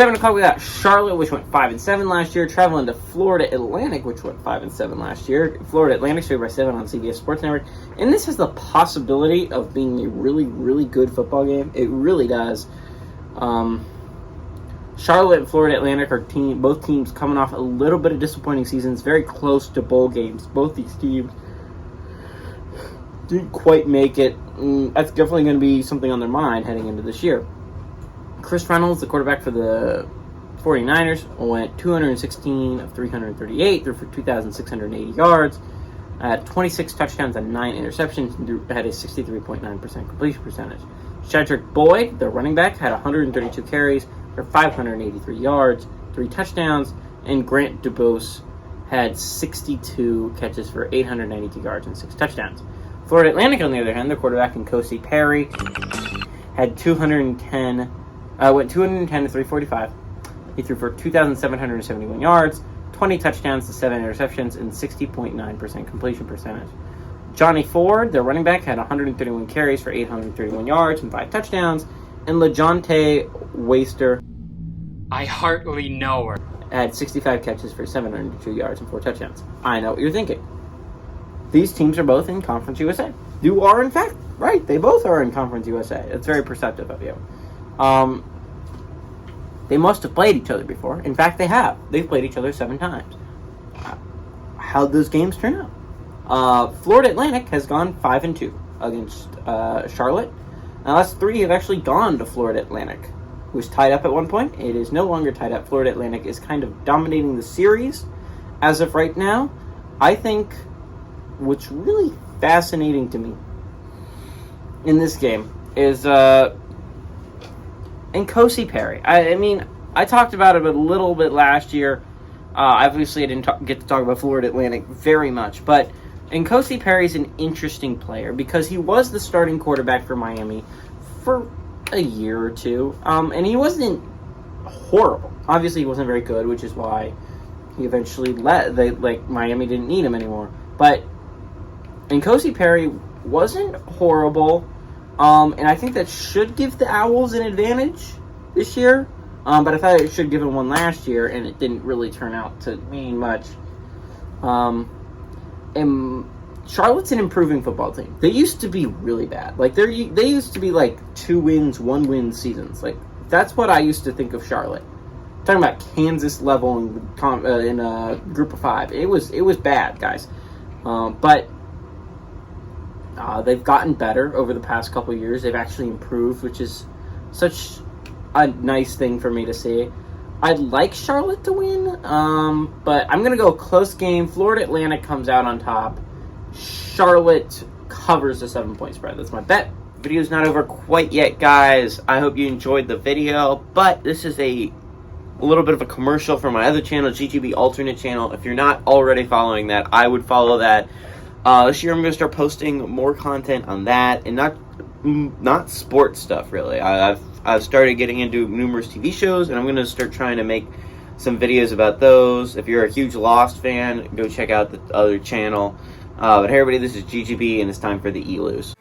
7 o'clock, we got Charlotte, which went 5-7 last year, traveling to Florida Atlantic, which went 5-7 last year. Florida Atlantic favored by 7 on CBS Sports Network. And this has the possibility of being a really, really good football game. It really does. Charlotte and Florida Atlantic are both teams coming off a little bit of disappointing seasons, very close to bowl games. Both these teams didn't quite make it. That's definitely going to be something on their mind heading into this year. Chris Reynolds, the quarterback for the 49ers, went 216 of 338, threw for 2,680 yards, had 26 touchdowns and 9 interceptions, and had a 63.9% completion percentage. Shadrick Boyd, the running back, had 132 carries for 583 yards, 3 touchdowns, and Grant DuBose had 62 catches for 892 yards and 6 touchdowns. Florida Atlantic, on the other hand, their quarterback N'Kosi Perry had 210 to 345. He threw for 2,771 yards, 20 touchdowns to 7 interceptions, and 60.9% completion percentage. Johnny Ford, their running back, had 131 carries for 831 yards and 5 touchdowns. And LeJohntay Waster, I hardly know her, had 65 catches for 702 yards and 4 touchdowns. I know what you're thinking. These teams are both in Conference USA. You are, in fact, right. They both are in Conference USA. It's very perceptive of you. They must have played each other before. In fact, they have. They've played each other 7 times. How'd those games turn out? Florida Atlantic has gone 5-2 against Charlotte. Now, last 3 have actually gone to Florida Atlantic, who was tied up at one point. It is no longer tied up. Florida Atlantic is kind of dominating the series as of right now. I think what's really fascinating to me in this game is N'Kosi Perry. I mean, I talked about it a little bit last year. Obviously, I didn't get to talk about Florida Atlantic very much, but N'Kosi Perry is an interesting player because he was the starting quarterback for Miami for a year or two, and he wasn't horrible. Obviously, he wasn't very good, which is why he eventually Miami didn't need him anymore. But N'Kosi Perry wasn't horrible, and I think that should give the Owls an advantage this year. But I thought it should give them one last year, and it didn't really turn out to mean much. And Charlotte's an improving football team. They used to be really bad. Like they used to be like 2 wins, 1 win seasons. Like that's what I used to think of Charlotte. I'm talking about Kansas level in a group of 5. It was bad, guys. But they've gotten better over the past couple of years. They've actually improved, which is such a nice thing for me to see. I'd like Charlotte to win, but I'm going to go close game. Florida Atlantic comes out on top. Charlotte covers the 7-point spread. That's my bet. The video's not over quite yet, guys. I hope you enjoyed the video, but this is a little bit of a commercial for my other channel, GGB Alternate Channel. If you're not already following that, I would follow that. This year I'm going to start posting more content on that, and not sports stuff, really. I've started getting into numerous TV shows, and I'm going to start trying to make some videos about those. If you're a huge Lost fan, go check out the other channel. But hey, everybody, this is GGB, and it's time for the E-Loos.